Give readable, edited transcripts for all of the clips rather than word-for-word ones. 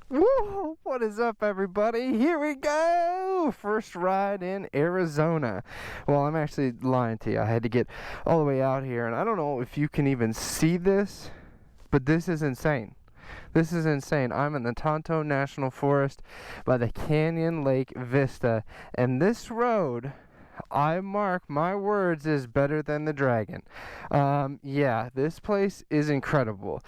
Woo! What is up, everybody? Here we go! First ride in Arizona. Well, I'm actually lying to you. I had to get all the way out here, and I don't know if you can even see this, but this is insane. This is insane. I'm in the Tonto National Forest by the Canyon Lake Vista, and this road, I mark my words, is better than the Dragon. Yeah, this place is incredible.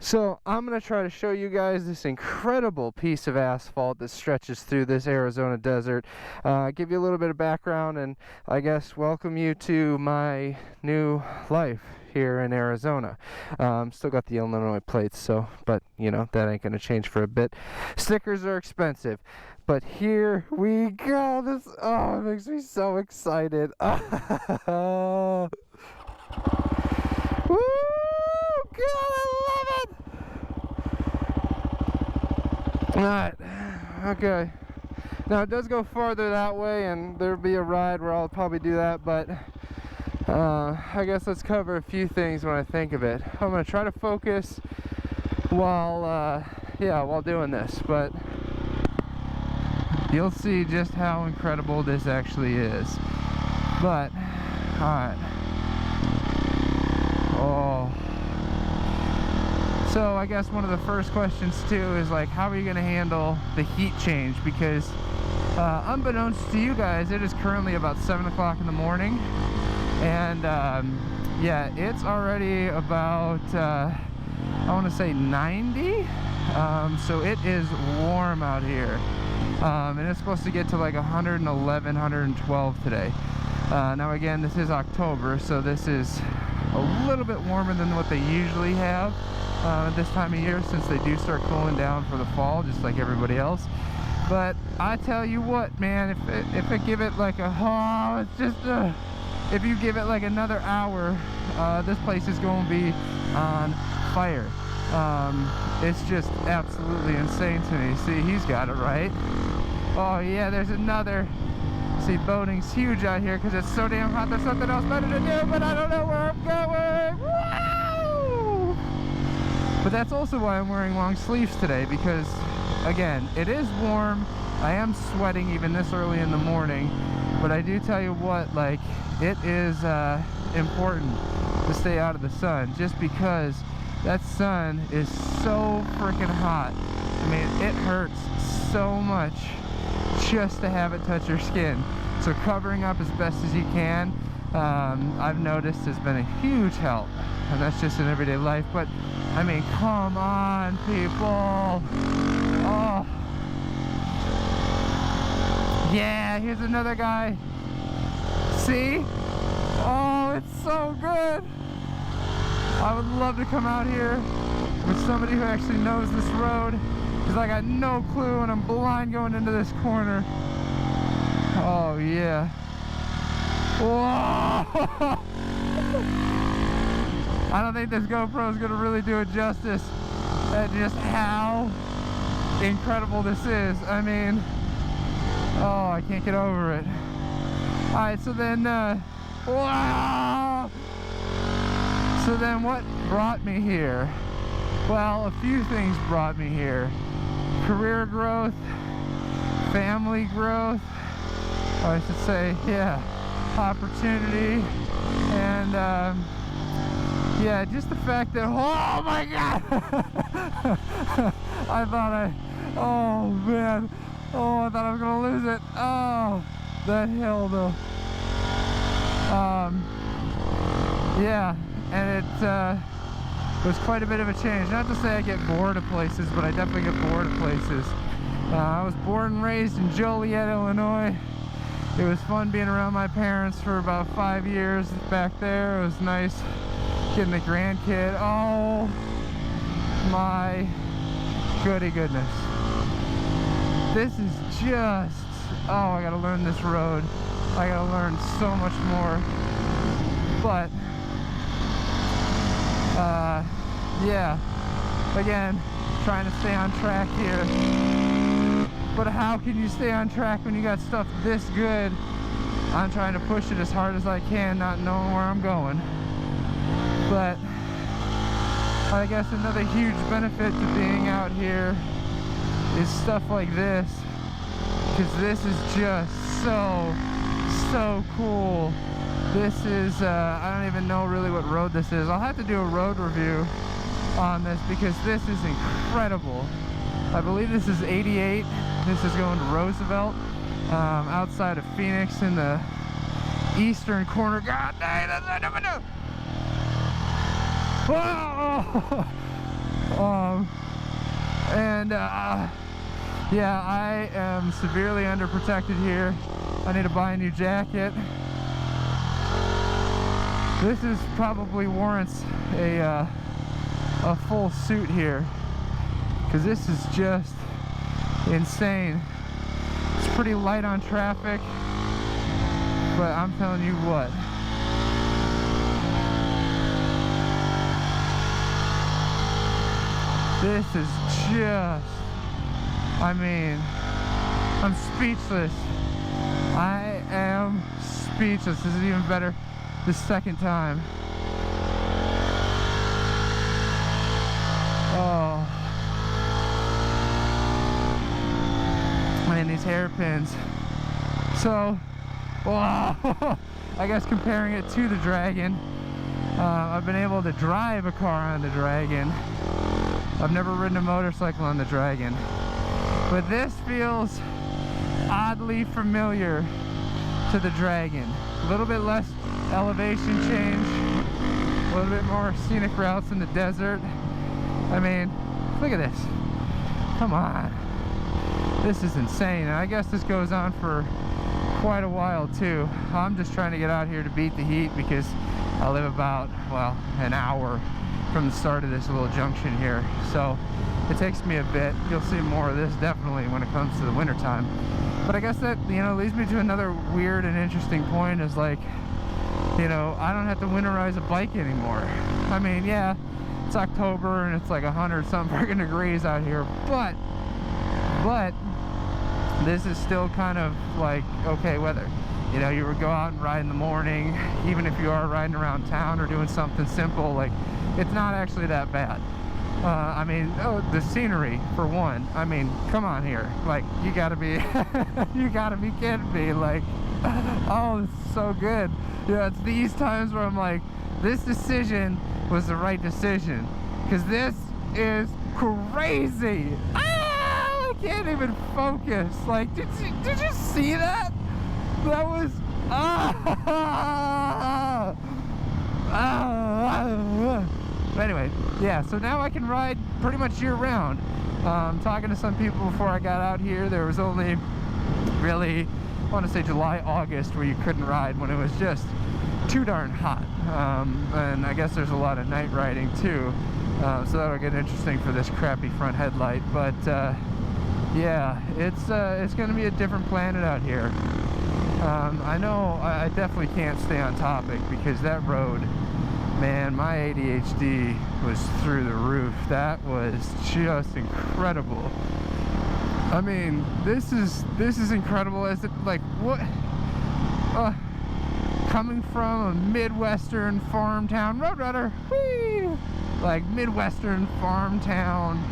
So I'm going to try to show you guys this incredible piece of asphalt that stretches through this Arizona desert, give you a little bit of background, and I guess welcome you to my new life here in Arizona. Still got the Illinois plates, but you know, that ain't going to change for a bit. Stickers are expensive, but here we go. It makes me so excited. Woo! God, I love it! Alright, okay. Now it does go farther that way, and there'll be a ride where I'll probably do that, but I guess let's cover a few things when I think of it. I'm going to try to focus while doing this, but you'll see just how incredible this actually is. But, alright. Oh. So I guess one of the first questions too is like, how are you going to handle the heat change? Because unbeknownst to you guys, it is currently about 7 o'clock in the morning, and yeah, it's already about I want to say 90, so it is warm out here, and it's supposed to get to like 111, 112 today. Now again, this is October, so this is a little bit warmer than what they usually have at this time of year, since they do start cooling down for the fall, just like everybody else. But I tell you what, man, if I give it like if you give it like another hour, this place is going to be on fire. It's just absolutely insane to me. See, he's got it right. Oh yeah, there's another. See, boating's huge out here because it's so damn hot. There's something else better to do, but I don't know where I'm going. Woo! But that's also why I'm wearing long sleeves today, because again, it is warm. I am sweating even this early in the morning, but I do tell you what, like, it is important to stay out of the sun, just because that sun is so freaking hot. I mean, it hurts so much just to have it touch your skin. So covering up as best as you can, I've noticed, has been a huge help, and that's just in everyday life. But I mean, come on, people. Oh yeah, here's another guy. See? Oh, it's so good. I would love to come out here with somebody who actually knows this road, because I got no clue and I'm blind going into this corner. Oh yeah. Whoa! I don't think this GoPro is going to really do it justice at just how incredible this is. I mean, oh, I can't get over it. Alright, so then, wow! So then what brought me here? Well, a few things brought me here. Career growth, family growth, or I should say, yeah, opportunity, and yeah, just the fact that, oh my god, I thought oh man, oh, I thought I was gonna lose it. Oh, that hill though. Yeah, and it was quite a bit of a change. Not to say I get bored of places, but I definitely get bored of places. I was born and raised in Joliet, Illinois. It was fun being around my parents for about 5 years back there. It was nice getting the grandkid. Oh my goody goodness. This is just, oh, I gotta learn this road. I gotta learn so much more. But yeah, again, trying to stay on track here. But how can you stay on track when you got stuff this good? I'm trying to push it as hard as I can, not knowing where I'm going. But I guess another huge benefit to being out here is stuff like this, because this is just so cool. This is I don't even know really what road this is. I'll have to do a road review on this because this is incredible. I believe this is 88. This is going to Roosevelt, outside of Phoenix in the eastern corner. God dang, that's what I'm doing. Yeah, I am severely underprotected here. I need to buy a new jacket. This is probably warrants a full suit here, because this is just insane. It's pretty light on traffic, but I'm telling you what, this is just, I mean, I'm speechless. I am speechless. This is even better the second time. Oh, and these hairpins. So, whoa, I guess comparing it to the Dragon, I've been able to drive a car on the Dragon. I've never ridden a motorcycle on the Dragon, but this feels oddly familiar to the Dragon. A little bit less elevation change, a little bit more scenic routes in the desert. I mean, look at this. Come on. This is insane. And I guess this goes on for quite a while too. I'm just trying to get out here to beat the heat because I live about, well, an hour from the start of this little junction here. So it takes me a bit. You'll see more of this definitely when it comes to the winter time. But I guess that, you know, leads me to another weird and interesting point is like, you know, I don't have to winterize a bike anymore. I mean, yeah, it's October and it's like 100-something freaking degrees out here, but this is still kind of like okay weather. You know, you would go out and ride in the morning, even if you are riding around town or doing something simple, like, it's not actually that bad. I mean, oh, the scenery for one. I mean, come on here, like, you gotta be you gotta be kidding me. Like, oh, it's so good. Yeah, it's these times where I'm like, this decision was the right decision, because this is crazy. I can't even focus. Like, did you see that? That was anyway, yeah, so now I can ride pretty much year round. Talking to some people before I got out here, there was only really, I want to say July, August, where you couldn't ride when it was just too darn hot. And I guess there's a lot of night riding too, so that'll get interesting for this crappy front headlight. But yeah, it's gonna be a different planet out here. I know I definitely can't stay on topic because that road, man, my ADHD was through the roof. That was just incredible. I mean, this is incredible. As it, like, what? Coming from a Midwestern farm town, Roadrunner, whee! Like Midwestern farm town,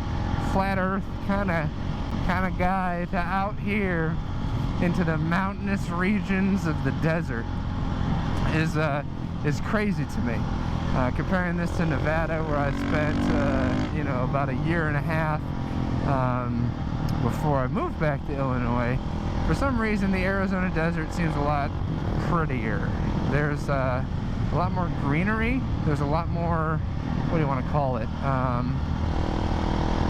flat Earth kind of guy to out here into the mountainous regions of the desert is crazy to me. Comparing this to Nevada, where I spent you know, about a year and a half before I moved back to Illinois. For some reason, the Arizona desert seems a lot prettier. There's a lot more greenery. There's a lot more, what do you want to call it?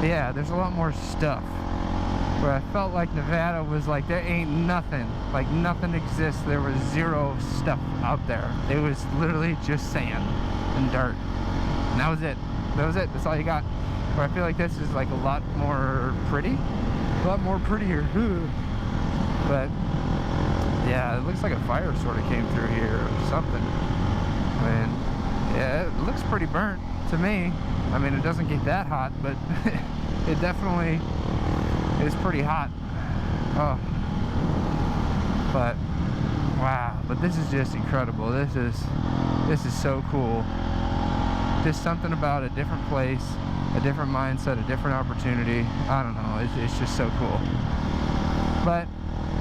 Yeah, there's a lot more stuff. Where I felt like Nevada was like, there ain't nothing, like nothing exists. There was zero stuff out there. It was literally just sand and dirt, and that was it. That's all you got. Where I feel like this is like a lot more pretty, a lot more prettier. But yeah, it looks like a fire sort of came through here or something. I mean, yeah, it looks pretty burnt to me. I mean, it doesn't get that hot, but it definitely is pretty hot. Oh, but wow, but this is just incredible. This is so cool. Just something about a different place, a different mindset, a different opportunity. I don't know, it's just so cool. But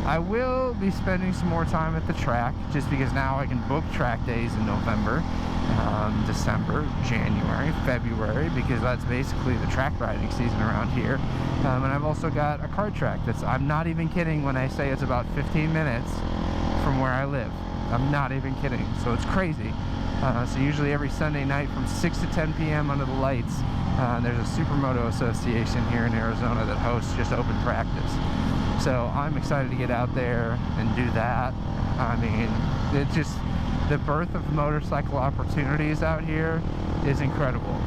I will be spending some more time at the track, just because now I can book track days in November, December, January, February, because that's basically the track riding season around here. And I've also got a kart track that's, I'm not even kidding when I say it's about 15 minutes from where I live. I'm not even kidding, so it's crazy. So usually every Sunday night from 6 to 10 p.m. under the lights, there's a Supermoto Association here in Arizona that hosts just open practice. So I'm excited to get out there and do that. I mean, it's just, the birth of motorcycle opportunities out here is incredible.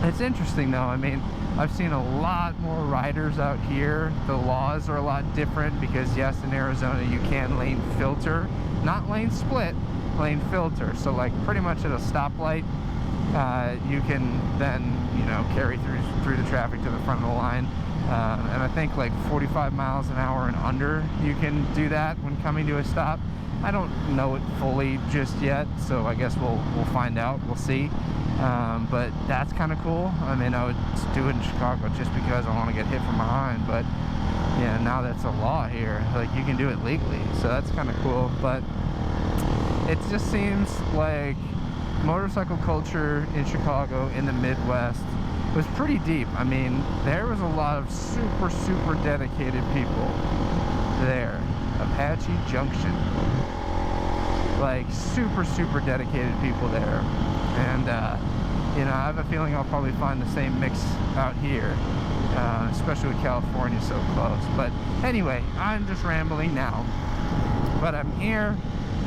It's interesting though, I mean, I've seen a lot more riders out here. The laws are a lot different because yes, in Arizona you can lane filter, not lane split, lane filter. So like pretty much at a stoplight, you can then, you know, carry through the traffic to the front of the line. And I think like 45 miles an hour and under, you can do that when coming to a stop. I don't know it fully just yet, so I guess we'll find out. We'll see. But that's kind of cool. I mean, I would do it in Chicago just because I want to get hit from behind, but yeah, now that's a law here. Like, you can do it legally, so that's kind of cool. But it just seems like motorcycle culture in Chicago, in the Midwest, was pretty deep. I mean, there was a lot of super dedicated people there. Apache Junction, like super dedicated people there. And you know, I have a feeling I'll probably find the same mix out here, especially with California so close. But anyway, I'm just rambling now, but I'm here,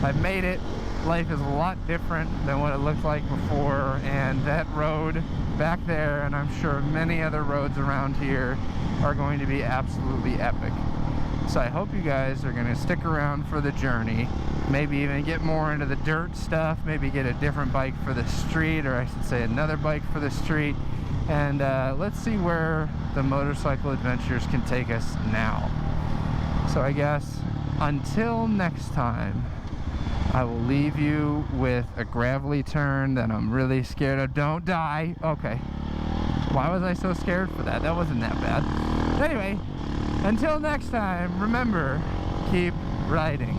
I've made it. Life is a lot different than what it looked like before, and that road back there, and I'm sure many other roads around here, are going to be absolutely epic. So I hope you guys are going to stick around for the journey, maybe even get more into the dirt stuff, maybe get a different bike for the street, or I should say another bike for the street, and let's see where the motorcycle adventures can take us now. So I guess until next time, I will leave you with a gravelly turn that I'm really scared of. Don't die. Okay. Why was I so scared for that? That wasn't that bad. Anyway, until next time, remember, keep riding.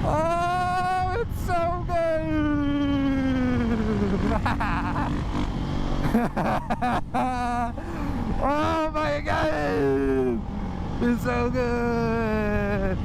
Oh, it's so good. Oh my god, it's so good.